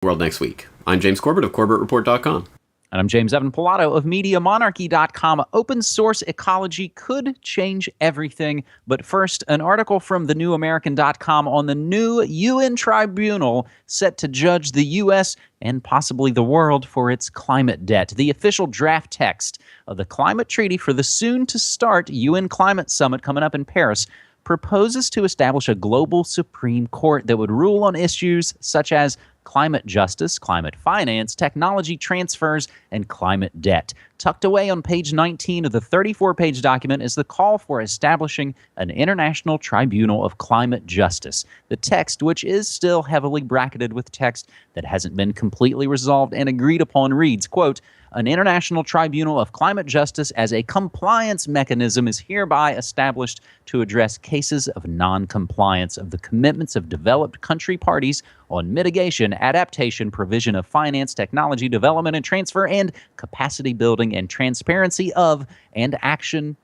World next week. I'm James Corbett of CorbettReport.com. And I'm James Evan Pilato of MediaMonarchy.com. Open source ecology could change everything. But first, an article from thenewamerican.com on the new UN tribunal set to judge the U.S. and possibly the world for its climate debt. The official draft text of the climate treaty for the soon-to-start UN climate summit coming up in Paris proposes to establish a global Supreme Court that would rule on issues such as climate justice, climate finance, technology transfers, and climate debt. Tucked away on page 19 of the 34-page document is the call for establishing an international tribunal of climate justice. The text, which is still heavily bracketed with text that hasn't been completely resolved and agreed upon, reads, quote, "An international tribunal of climate justice as a compliance mechanism is hereby established to address cases of non-compliance of the commitments of developed country parties on mitigation, adaptation, provision of finance, technology, development and transfer, and capacity building and transparency of action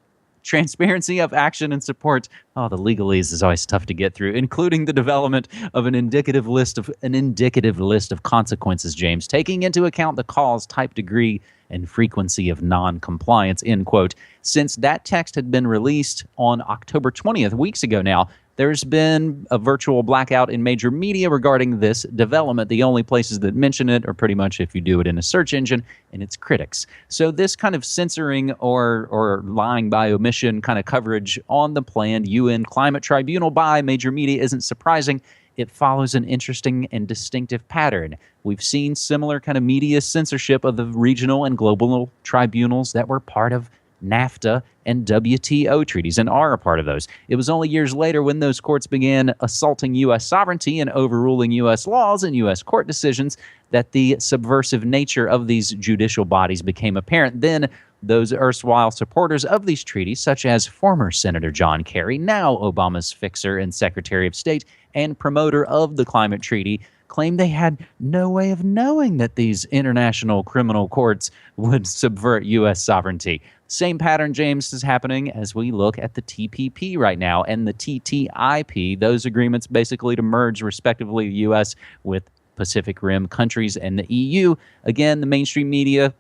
and support." Oh, the legalese is always tough to get through, including the development of an indicative list of consequences, James, taking into account the cause, type, degree, and frequency of non-compliance, end quote. Since that text had been released on October 20th, weeks ago now, there's been a virtual blackout in major media regarding this development. The only places that mention it are pretty much if you do it in a search engine and its critics. So this kind of censoring or lying by omission kind of coverage on the planned UN climate tribunal by major media isn't surprising. It follows an interesting and distinctive pattern. We've seen similar kind of media censorship of the regional and global tribunals that were part of NAFTA and WTO treaties and are a part of those. It was only years later when those courts began assaulting U.S. sovereignty and overruling U.S. laws and U.S. court decisions that the subversive nature of these judicial bodies became apparent. Then those erstwhile supporters of these treaties, such as former Senator John Kerry, now Obama's fixer and Secretary of State and promoter of the climate treaty, claimed they had no way of knowing that these international criminal courts would subvert U.S. sovereignty. Same pattern, James, is happening as we look at the TPP right now and the TTIP, those agreements basically to merge, respectively, the U.S. with Pacific Rim countries and the EU. Again, the mainstream media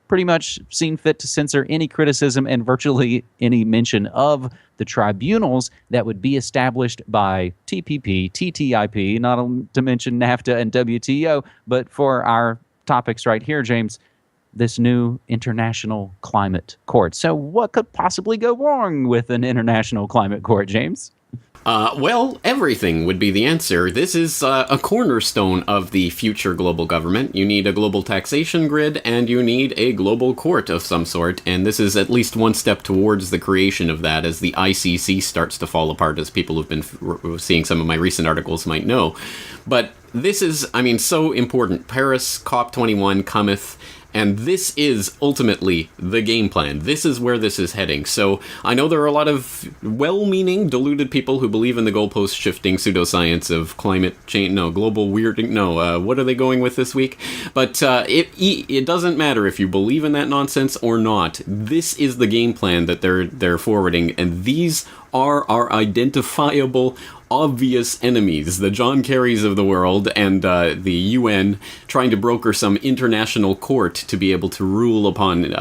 pretty much seen fit to censor any criticism and virtually any mention of the tribunals that would be established by TPP, TTIP, not to mention NAFTA and WTO. But for our topics right here, James, this new international climate court. So what could possibly go wrong with an international climate court, James? Well, everything would be the answer. This is a cornerstone of the future global government. You need a global taxation grid, and you need a global court of some sort, and this is at least one step towards the creation of that as the ICC starts to fall apart, as people who've been seeing some of my recent articles might know. But this is, so important. Paris COP21 cometh, and this is ultimately the game plan. This is where this is heading. So I know there are a lot of well-meaning, deluded people who believe in the goalpost-shifting pseudoscience of climate change. No, global weirding. No, what are they going with this week? But it doesn't matter if you believe in that nonsense or not. This is the game plan that they're forwarding, and these are our identifiable, obvious enemies, the John Kerrys of the world and the UN trying to broker some international court to be able to rule upon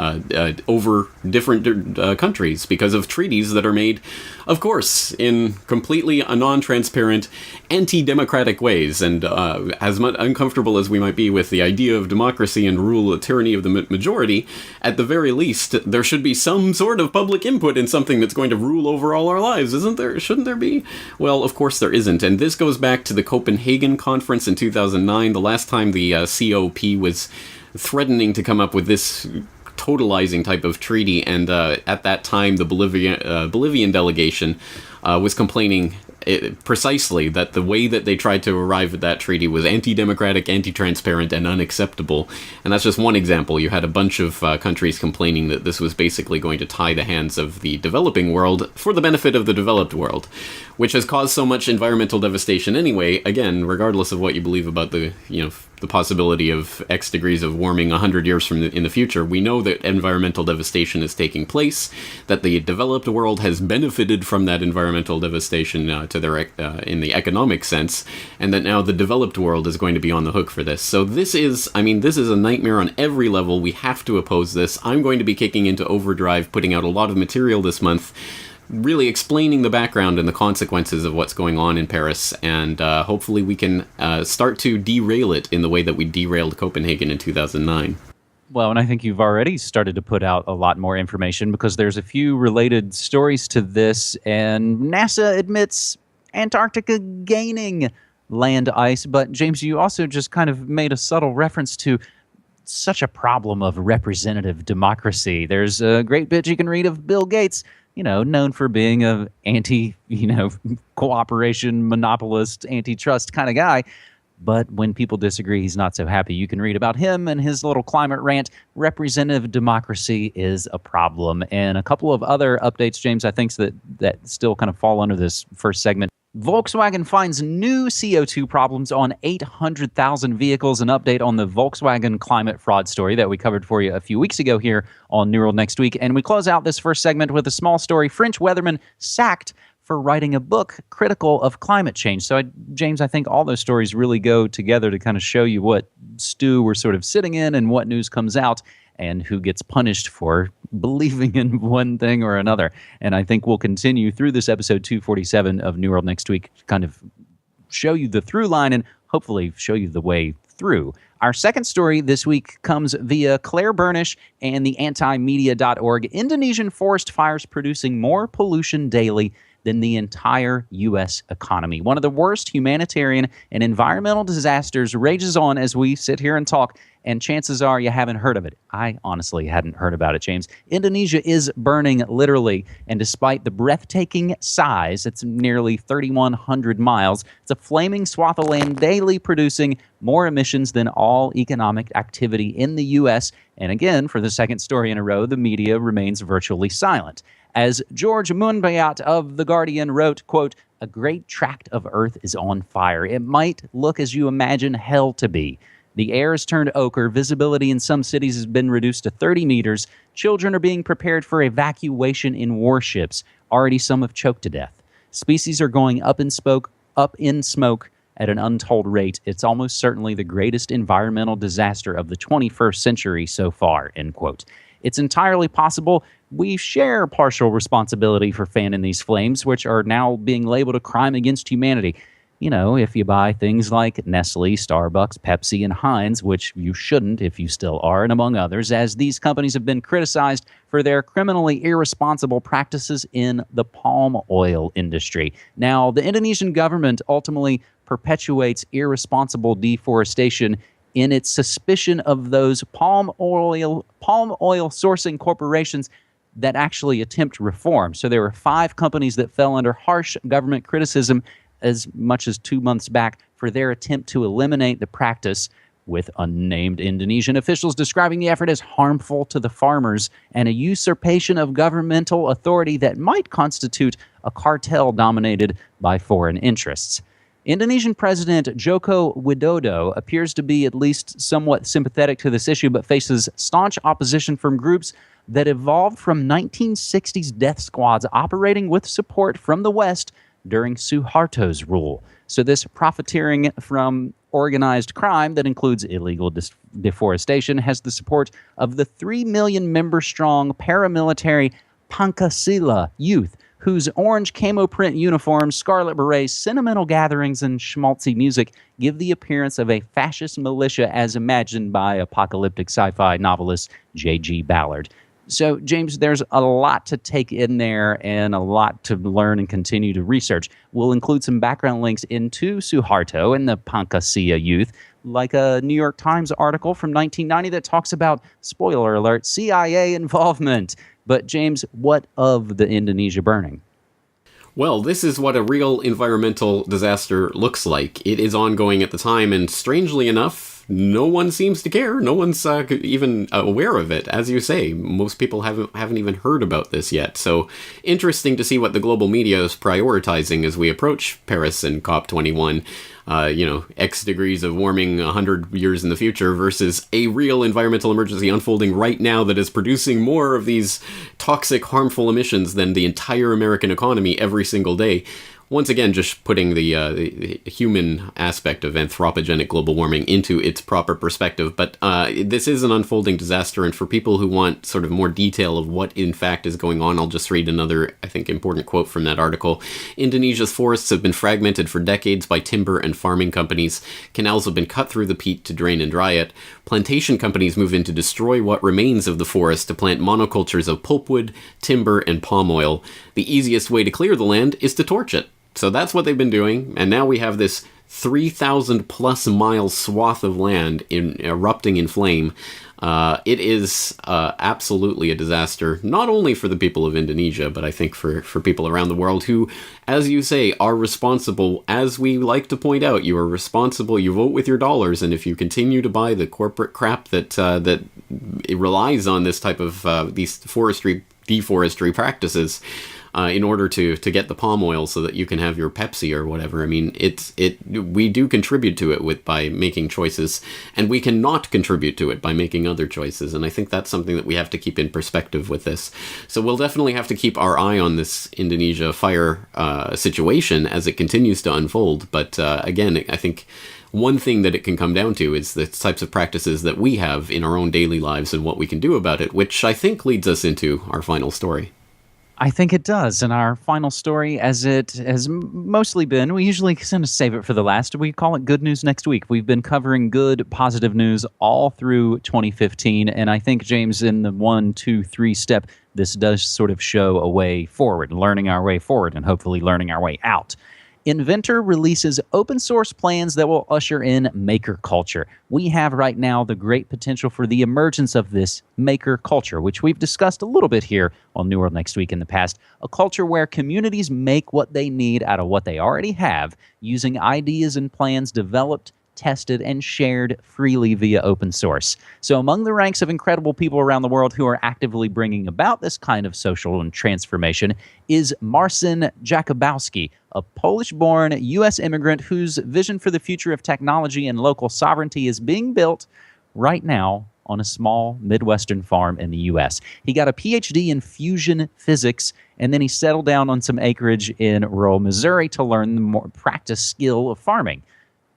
over different countries because of treaties that are made, of course, in completely non-transparent, anti-democratic ways. And as much uncomfortable as we might be with the idea of democracy and rule, tyranny of the majority, at the very least, there should be some sort of public input in something that's going to rule over all our lives, isn't there? Shouldn't there be? Well, of course there isn't. And this goes back to the Copenhagen conference in 2009, the last time the COP was threatening to come up with this totalizing type of treaty. And at that time, the Bolivian delegation was complaining precisely that the way that they tried to arrive at that treaty was anti-democratic, anti-transparent, and unacceptable. And that's just one example. You had a bunch of countries complaining that this was basically going to tie the hands of the developing world for the benefit of the developed world, which has caused so much environmental devastation anyway, again, regardless of what you believe about the, the possibility of X degrees of warming 100 years in the future. We know that environmental devastation is taking place, that the developed world has benefited from that environmental devastation in the economic sense, and that now the developed world is going to be on the hook for this. So this is a nightmare on every level. We have to oppose this. I'm going to be kicking into overdrive, putting out a lot of material this month, really explaining the background and the consequences of what's going on in Paris, and hopefully we can start to derail it in the way that we derailed Copenhagen in 2009. Well, and I think you've already started to put out a lot more information because there's a few related stories to this, and NASA admits Antarctica gaining land ice. But James, you also just kind of made a subtle reference to such a problem of representative democracy. There's a great bit you can read of Bill Gates, known for being a cooperation, monopolist, antitrust kind of guy. But when people disagree, he's not so happy. You can read about him and his little climate rant. Representative democracy is a problem. And a couple of other updates, James, I think that still kind of fall under this first segment. Volkswagen finds new CO2 problems on 800,000 vehicles. An update on the Volkswagen climate fraud story that we covered for you a few weeks ago here on New World Next Week. And we close out this first segment with a small story. French weatherman sacked for writing a book critical of climate change. So, James, I think all those stories really go together to kind of show you what stew we're sort of sitting in and what news comes out and who gets punished for believing in one thing or another. And I think we'll continue through this episode 247 of New World Next Week, kind of show you the through line and hopefully show you the way through. Our second story this week comes via Claire Burnish and the antimedia.org. Indonesian forest fires producing more pollution daily than the entire U.S. economy. One of the worst humanitarian and environmental disasters rages on as we sit here and talk, and chances are you haven't heard of it. I honestly hadn't heard about it, James. Indonesia is burning literally, and despite the breathtaking size, it's nearly 3,100 miles, it's a flaming swath of land daily producing more emissions than all economic activity in the U.S. And again, for the second story in a row, the media remains virtually silent. As George Munbayat of The Guardian wrote, quote, "A great tract of earth is on fire. It might look as you imagine hell to be. The air has turned ochre. Visibility in some cities has been reduced to 30 meters. Children are being prepared for evacuation in warships. Already some have choked to death. Species are going up in smoke at an untold rate. It's almost certainly the greatest environmental disaster of the 21st century so far," end quote. It's entirely possible we share partial responsibility for fanning these flames, which are now being labeled a crime against humanity. If you buy things like Nestle, Starbucks, Pepsi, and Heinz, which you shouldn't if you still are, and among others, as these companies have been criticized for their criminally irresponsible practices in the palm oil industry. Now, the Indonesian government ultimately perpetuates irresponsible deforestation in its suspicion of those palm oil sourcing corporations that actually attempt reform. So there were 5 companies that fell under harsh government criticism as much as 2 months back for their attempt to eliminate the practice, with unnamed Indonesian officials describing the effort as harmful to the farmers and a usurpation of governmental authority that might constitute a cartel dominated by foreign interests. Indonesian President Joko Widodo appears to be at least somewhat sympathetic to this issue, but faces staunch opposition from groups that evolved from 1960s death squads operating with support from the West during Suharto's rule. So this profiteering from organized crime that includes illegal deforestation has the support of the 3 million member strong paramilitary Pancasila youth, whose orange camo print uniforms, scarlet berets, sentimental gatherings, and schmaltzy music give the appearance of a fascist militia as imagined by apocalyptic sci-fi novelist J.G. Ballard. So, James, there's a lot to take in there and a lot to learn and continue to research. We'll include some background links into Suharto and the Pancasila youth, like a New York Times article from 1990 that talks about, spoiler alert, CIA involvement. But, James, what of the Indonesia burning? Well, this is what a real environmental disaster looks like. It is ongoing at the time, and strangely enough, no one seems to care. No one's even aware of it. As you say, most people haven't even heard about this yet. So interesting to see what the global media is prioritizing as we approach Paris and COP21. X degrees of warming 100 years in the future versus a real environmental emergency unfolding right now that is producing more of these toxic, harmful emissions than the entire American economy every single day. Once again, just putting the human aspect of anthropogenic global warming into its proper perspective. But this is an unfolding disaster, and for people who want sort of more detail of what in fact is going on, I'll just read another, I think, important quote from that article. Indonesia's forests have been fragmented for decades by timber and farming companies. Canals have been cut through the peat to drain and dry it. Plantation companies move in to destroy what remains of the forest to plant monocultures of pulpwood, timber, and palm oil. The easiest way to clear the land is to torch it. So that's what they've been doing, and now we have this 3,000 plus mile swath of land erupting in flame. It is absolutely a disaster, not only for the people of Indonesia, but I think for people around the world who, as you say, are responsible. As we like to point out, you are responsible, you vote with your dollars, and if you continue to buy the corporate crap that it relies on this type of these deforestry practices, in order to get the palm oil so that you can have your Pepsi or whatever. I mean, we do contribute to it by making choices, and we cannot contribute to it by making other choices. And I think that's something that we have to keep in perspective with this. So we'll definitely have to keep our eye on this Indonesia fire situation as it continues to unfold. But again, I think one thing that it can come down to is the types of practices that we have in our own daily lives and what we can do about it, which I think leads us into our final story. I think it does. And our final story, as it has mostly been, we usually kind of save it for the last. We call it Good News Next Week. We've been covering good, positive news all through 2015. And I think, James, in the 1, 2, 3 step, this does sort of show a way forward, learning our way forward, and hopefully learning our way out. Inventor releases open source plans that will usher in maker culture. We have right now the great potential for the emergence of this maker culture, which we've discussed a little bit here on New World Next Week in the past. A culture where communities make what they need out of what they already have, using ideas and plans developed, tested, and shared freely via open source. So among the ranks of incredible people around the world who are actively bringing about this kind of social and transformation is Marcin Jakubowski, a Polish-born U.S. immigrant whose vision for the future of technology and local sovereignty is being built right now on a small Midwestern farm in the U.S. He got a PhD in fusion physics, and then he settled down on some acreage in rural Missouri to learn the more practice skill of farming.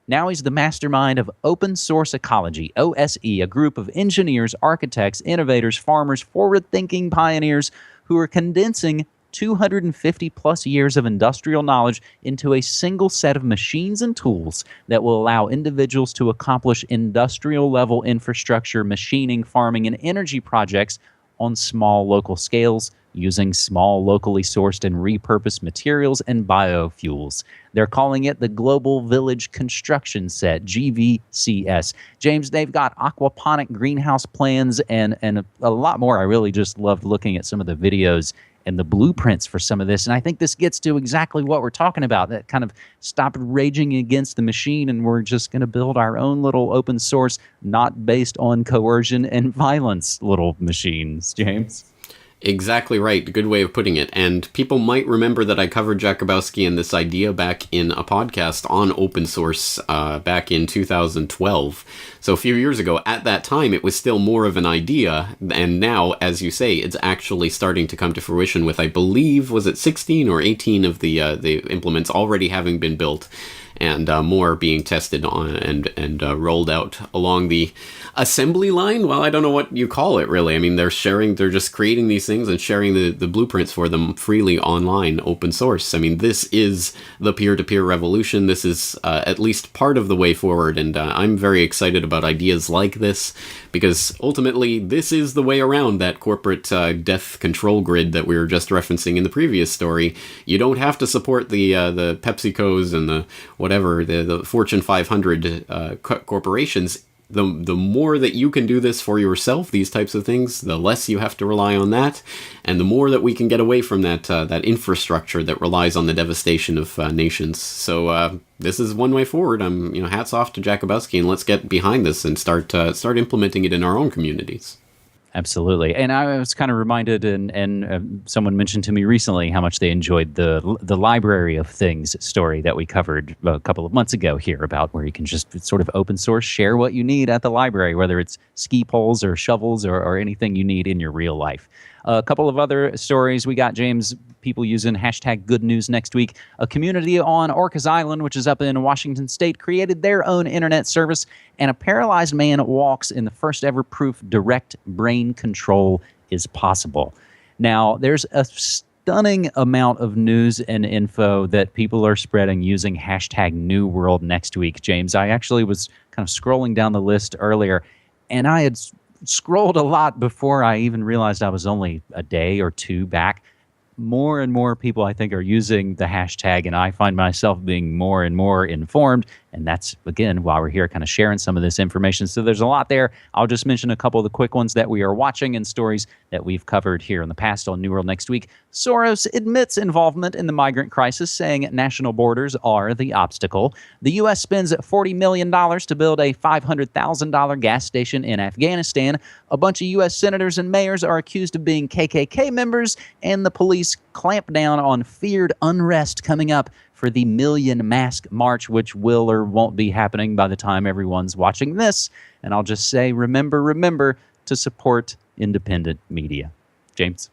Now he's the mastermind of Open Source Ecology, OSE, a group of engineers, architects, innovators, farmers, forward-thinking pioneers who are condensing 250 plus years of industrial knowledge into a single set of machines and tools that will allow individuals to accomplish industrial-level infrastructure, machining, farming, and energy projects on small local scales using small locally sourced and repurposed materials and biofuels. They're calling it the Global Village Construction Set, GVCS. James, they've got aquaponic greenhouse plans and a lot more. I really just loved looking at some of the videos and the blueprints for some of this. And I think this gets to exactly what we're talking about, that kind of stop raging against the machine and we're just going to build our own little open source, not based on coercion and violence little machines, James. Exactly right. Good way of putting it. And people might remember that I covered Jakubowski and this idea back in a podcast on open source back in 2012. So a few years ago, at that time, it was still more of an idea. And now, as you say, it's actually starting to come to fruition with, I believe, was it 16 or 18 of the implements already having been built, and more being tested on and rolled out along the assembly line. Well, I don't know what you call it, really. I mean, they're just creating these things and sharing the blueprints for them freely online, open source. I mean, this is the peer-to-peer revolution. This is at least part of the way forward, and I'm very excited about ideas like this, because ultimately, this is the way around that corporate death control grid that we were just referencing in the previous story. You don't have to support the PepsiCos and the whatever, the Fortune 500 corporations. the more that you can do this for yourself, these types of things, the less you have to rely on that, and the more that we can get away from that infrastructure that relies on the devastation of nations. So this is one way forward. Hats off to Jakubowski, and let's get behind this and start implementing it in our own communities. Absolutely. And I was kind of reminded, and someone mentioned to me recently how much they enjoyed the Library of Things story that we covered a couple of months ago here, about where you can just sort of open source, share what you need at the library, whether it's ski poles or shovels or anything you need in your real life. A couple of other stories we got, James. People using hashtag good news next week. A community on Orcas Island, which is up in Washington State, created their own internet service, and a paralyzed man walks in the first ever proof direct brain control is possible. Now, there's a stunning amount of news and info that people are spreading using hashtag New World Next Week, James. I actually was kind of scrolling down the list earlier, and I had scrolled a lot before I even realized I was only a day or two back. More and more people, I think, are using the hashtag, and I find myself being more and more informed. And that's, again, why we're here kind of sharing some of this information. So there's a lot there. I'll just mention a couple of the quick ones that we are watching and stories that we've covered here in the past on New World Next Week. Soros admits involvement in the migrant crisis, saying national borders are the obstacle. The U.S. spends $40 million to build a $500,000 gas station in Afghanistan. A bunch of U.S. senators and mayors are accused of being KKK members, and the police clamp down on feared unrest coming up for the Million Mask March, which will or won't be happening by the time everyone's watching this. And I'll just say, remember to support independent media. James?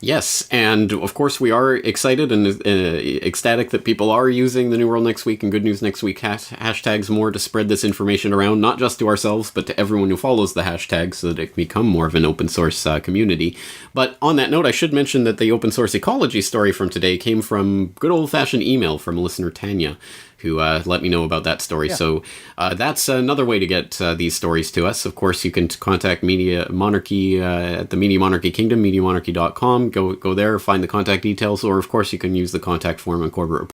Yes, and of course we are excited and ecstatic that people are using the New World Next Week and Good News Next Week hashtags more to spread this information around, not just to ourselves, but to everyone who follows the hashtag, so that it can become more of an open source community. But on that note, I should mention that the open source ecology story from today came from good old-fashioned email from listener Tanya, who let me know about that story. Yeah. So that's another way to get these stories to us. Of course, you can contact Media Monarchy at the Media Monarchy Kingdom, MediaMonarchy.com. Go there, find the contact details, or of course you can use the contact form on Corporate